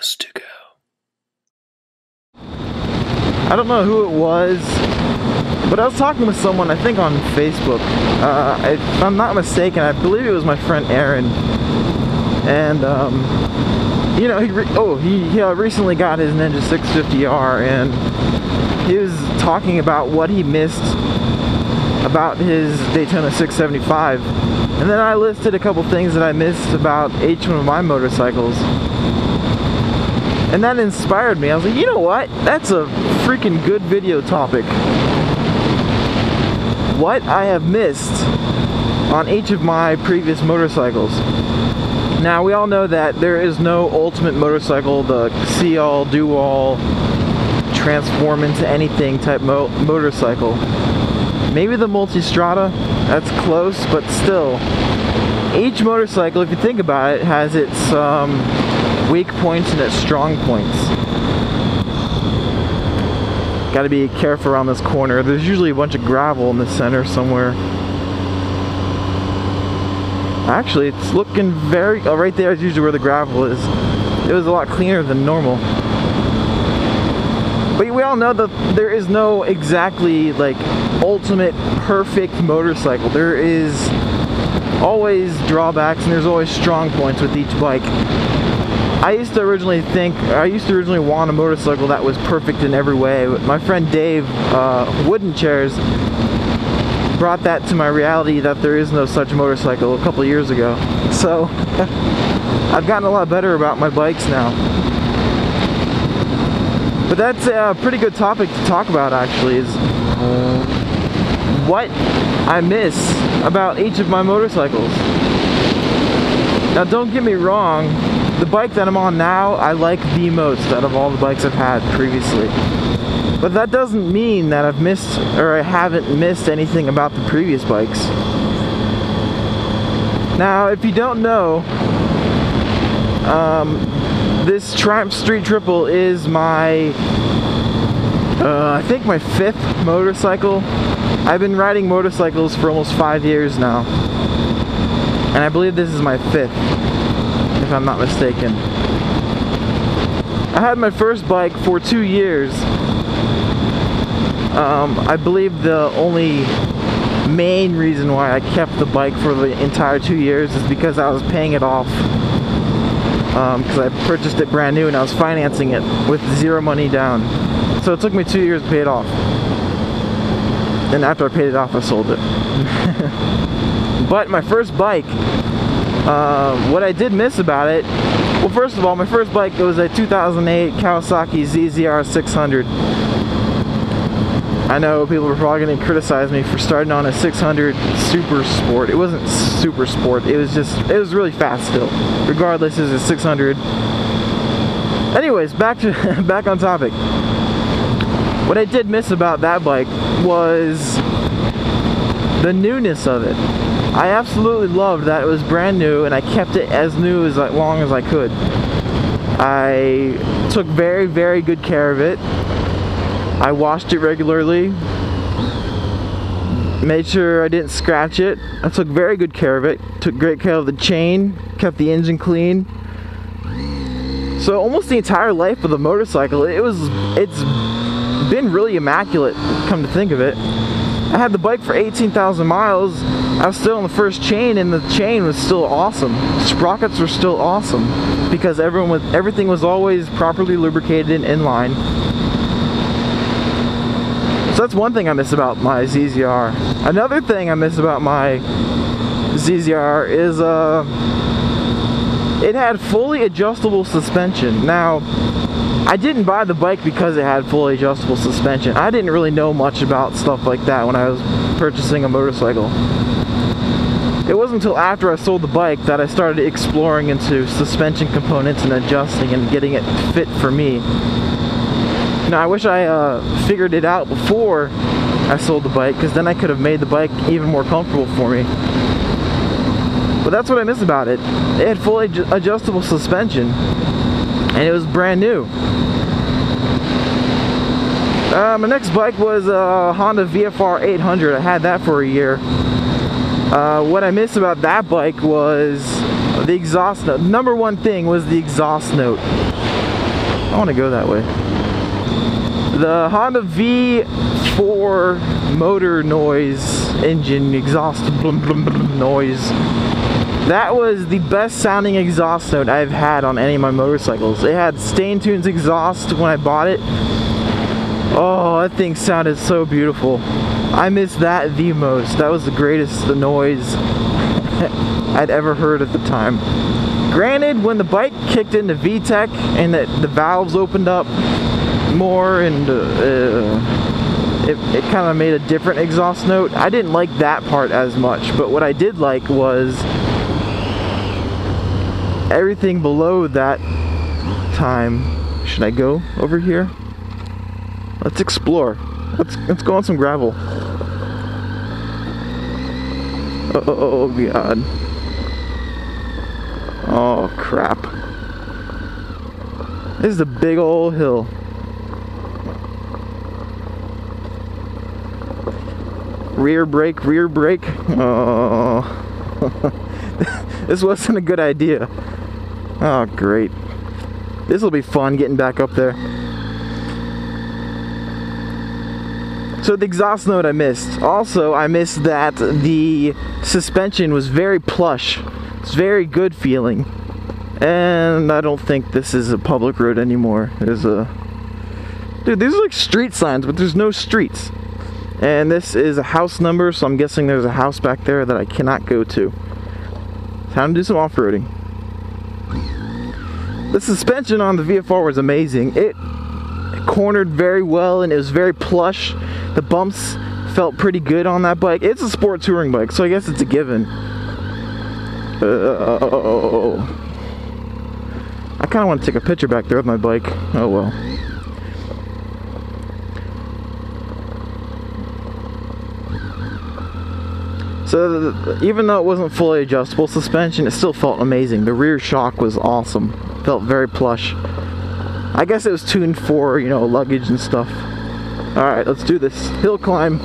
wants to go. I don't know who it was, but I was talking with someone, I think on Facebook. If I'm not mistaken, I believe it was my friend Aaron. And, you know, he recently got his Ninja 650R, and he was talking about what he missed about his Daytona 675. And then I listed a couple things that I missed about each one of my motorcycles. And that inspired me. I was like, you know what? That's a freaking good video topic. What I have missed on each of my previous motorcycles. Now, we all know that there is no ultimate motorcycle, the see-all, do-all, transform into anything type motorcycle. Maybe the Multistrada, that's close, but still. Each motorcycle, if you think about it, has its weak points and its strong points. Gotta be careful around this corner. There's usually a bunch of gravel in the center somewhere. Actually, it's looking very... Oh, right there is usually where the gravel is. It was a lot cleaner than normal. But we all know that there is no exactly, like, ultimate perfect motorcycle. There is always drawbacks and there's always strong points with each bike. I used to originally want a motorcycle that was perfect in every way. But my friend Dave, Wooden Chairs, brought that to my reality that there is no such motorcycle a couple years ago. So I've gotten a lot better about my bikes now. But that's a pretty good topic to talk about, actually, is what I miss about each of my motorcycles. Now, don't get me wrong, the bike that I'm on now, I like the most out of all the bikes I've had previously. But that doesn't mean that I've missed, or I haven't missed anything about the previous bikes. Now, if you don't know, this Triumph Street Triple is my, I think my 5th motorcycle. I've been riding motorcycles for almost 5 years now. And I believe this is my 5th, if I'm not mistaken. I had my first bike for 2 years. I believe the only main reason why I kept the bike for the entire 2 years is because I was paying it off. Because I purchased it brand new and I was financing it with 0 money down. So it took me 2 years to pay it off. And after I paid it off, I sold it. But my first bike, what I did miss about it, well, first of all, my first bike, it was a 2008 Kawasaki ZZR 600. I know people were probably going to criticize me for starting on a 600 Super Sport. It wasn't Super Sport, it was really fast still. Regardless, it's a 600. Anyways, back on topic. What I did miss about that bike was the newness of it. I absolutely loved that it was brand new and I kept it as new as long as I could. I took very, very good care of it. I washed it regularly, made sure I didn't scratch it. I took very good care of it, took great care of the chain, kept the engine clean. So almost the entire life of the motorcycle, it's been really immaculate, come to think of it. I had the bike for 18,000 miles. I was still on the first chain and the chain was still awesome. Sprockets were still awesome because everything was always properly lubricated and in line. So that's one thing I miss about my ZZR. Another thing I miss about my ZZR is it had fully adjustable suspension. Now, I didn't buy the bike because it had fully adjustable suspension. I didn't really know much about stuff like that when I was purchasing a motorcycle. It wasn't until after I sold the bike that I started exploring into suspension components and adjusting and getting it fit for me. Now, I wish I figured it out before I sold the bike, because then I could have made the bike even more comfortable for me. But that's what I miss about it. It had fully adjustable suspension, and it was brand new. My next bike was a Honda VFR 800. I had that for a year. What I miss about that bike was the exhaust note. Number one thing was the exhaust note. I want to go that way. The Honda V4 motor noise, engine exhaust blum, blum, blum, noise. That was the best sounding exhaust note I've had on any of my motorcycles. It had Stain Tunes exhaust when I bought it. Oh, that thing sounded so beautiful. I miss that the most. That was the greatest noise I'd ever heard at the time. Granted, when the bike kicked into VTEC and the valves opened up more and it kind of made a different exhaust note, I didn't like that part as much. But what I did like was everything below that time. Should I go over here? Let's explore. Let's go on some gravel. Oh god. Oh crap. This is a big old hill. Rear brake, rear brake. Oh. This wasn't a good idea. Oh great. This will be fun getting back up there. So the exhaust note I missed. Also, I missed that the suspension was very plush. It's very good feeling. And I don't think this is a public road anymore. There's a... Dude, these are like street signs, but there's no streets. And this is a house number, so I'm guessing there's a house back there that I cannot go to. Time to do some off-roading. The suspension on the VFR was amazing. It cornered very well and it was very plush. The bumps felt pretty good on that bike. It's a sport touring bike, so I guess it's a given. I kind of want to take a picture back there with my bike. Oh well. So even though it wasn't fully adjustable suspension, it still felt amazing. The rear shock was awesome. Felt very plush. I guess it was tuned for, you know, luggage and stuff. Alright, let's do this. Hill climb.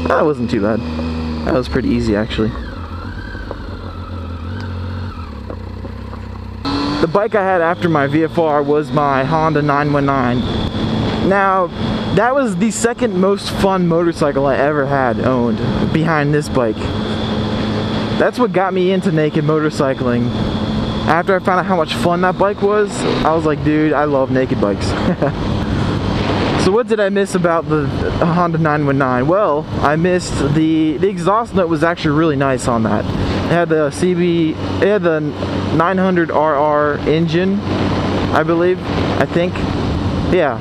That wasn't too bad. That was pretty easy, actually. The bike I had after my VFR was my Honda 919. Now, that was the second most fun motorcycle I ever had owned, behind this bike. That's what got me into naked motorcycling. After I found out how much fun that bike was, I was like, dude, I love naked bikes. So what did I miss about the Honda 919? Well, I missed the exhaust note was actually really nice on that. It had the it had the 900RR engine, I believe, I think. Yeah,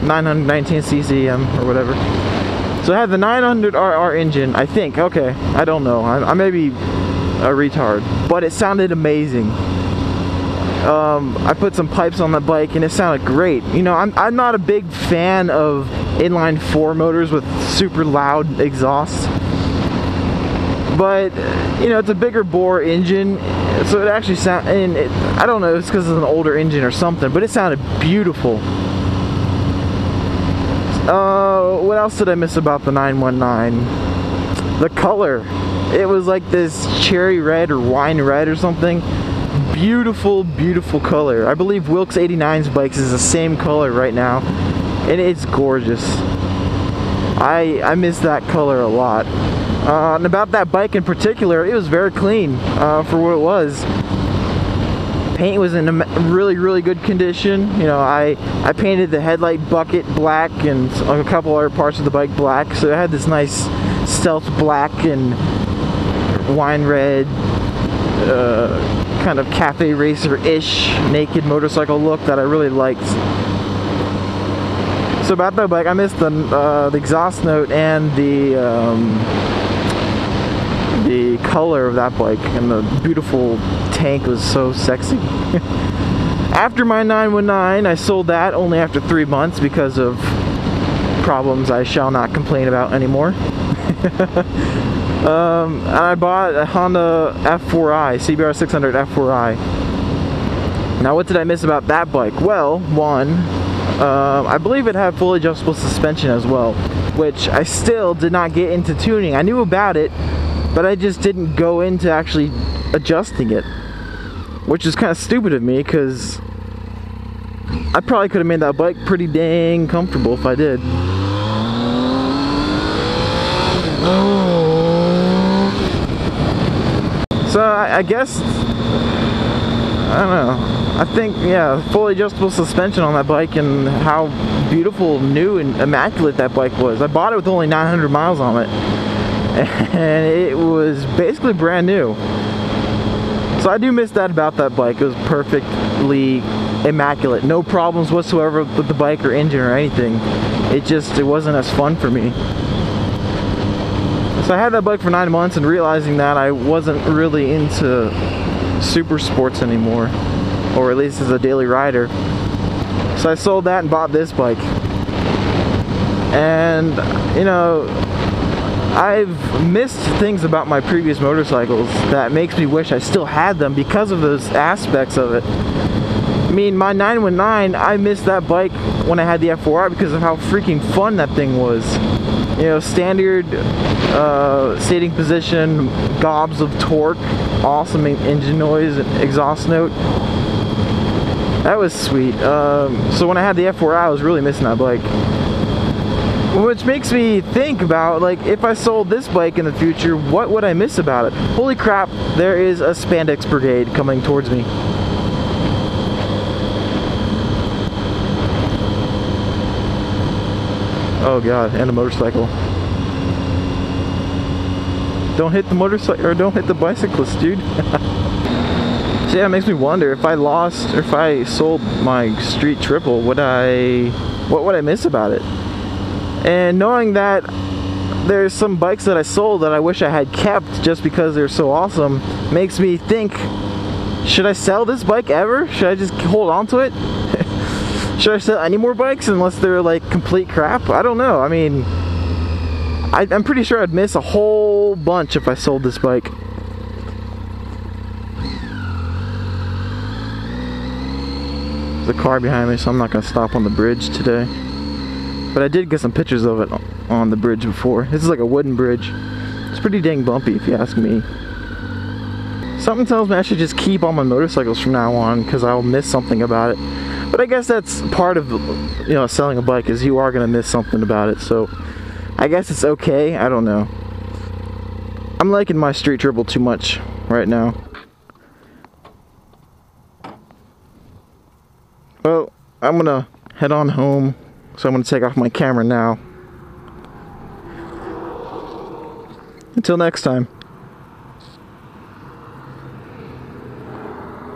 919ccm or whatever. So it had the 900RR engine, I think. Okay, I don't know. I may be a retard, but it sounded amazing. I put some pipes on the bike and it sounded great. You know, I'm not a big fan of inline 4 motors with super loud exhaust, but you know, it's a bigger bore engine, so it actually sound, and I don't know, it's because it's an older engine or something, but it sounded beautiful. What else did I miss about the 919? The color. It was like this cherry red or wine red or something. Beautiful, beautiful color. I believe Wilkes 89's bikes is the same color right now, and it's gorgeous. I miss that color a lot. And about that bike in particular, it was very clean for what it was. Paint was in really, really good condition. You know, I painted the headlight bucket black and a couple other parts of the bike black, so it had this nice stealth black and wine red, kind of cafe racer-ish naked motorcycle look that I really liked. So about that bike, I missed the exhaust note and the color of that bike, and the beautiful tank was so sexy. After my 919, I sold that only after 3 months because of problems I shall not complain about anymore. And I bought a Honda F4i, CBR 600 F4i. Now what did I miss about that bike? Well, one, I believe it had fully adjustable suspension as well, which I still did not get into tuning. I knew about it, but I just didn't go into actually adjusting it, which is kind of stupid of me because I probably could have made that bike pretty dang comfortable if I did. So I guess, I don't know. I think, yeah, fully adjustable suspension on that bike and how beautiful, new, and immaculate that bike was. I bought it with only 900 miles on it, and it was basically brand new. So I do miss that about that bike. It was perfectly immaculate. No problems whatsoever with the bike or engine or anything. It wasn't as fun for me. So I had that bike for 9 months, and realizing that I wasn't really into super sports anymore, or at least as a daily rider. So I sold that and bought this bike. And, you know, I've missed things about my previous motorcycles that makes me wish I still had them because of those aspects of it. I mean, my 919, I missed that bike when I had the F4R because of how freaking fun that thing was. You know, standard seating position, gobs of torque, awesome engine noise and exhaust note. That was sweet. So when I had the F4R, I was really missing that bike. Which makes me think about, like, if I sold this bike in the future, what would I miss about it? Holy crap, there is a spandex brigade coming towards me. Oh god, and a motorcycle. Don't hit the motorcycle, or don't hit the bicyclist, dude. So yeah, it makes me wonder if I lost, or if I sold my Street Triple, what would I miss about it? And knowing that there's some bikes that I sold that I wish I had kept just because they're so awesome, makes me think, should I sell this bike ever? Should I just hold on to it? Should I sell any more bikes unless they're like complete crap? I don't know. I mean, I'm pretty sure I'd miss a whole bunch if I sold this bike. There's a car behind me, so I'm not going to stop on the bridge today. But I did get some pictures of it on the bridge before. This is like a wooden bridge. It's pretty dang bumpy if you ask me. Something tells me I should just keep all my motorcycles from now on because I'll miss something about it. But I guess that's part of, you know, selling a bike, is you are going to miss something about it. So I guess it's okay. I don't know. I'm liking my Street Triple too much right now. Well, I'm going to head on home. So I'm going to take off my camera now. Until next time.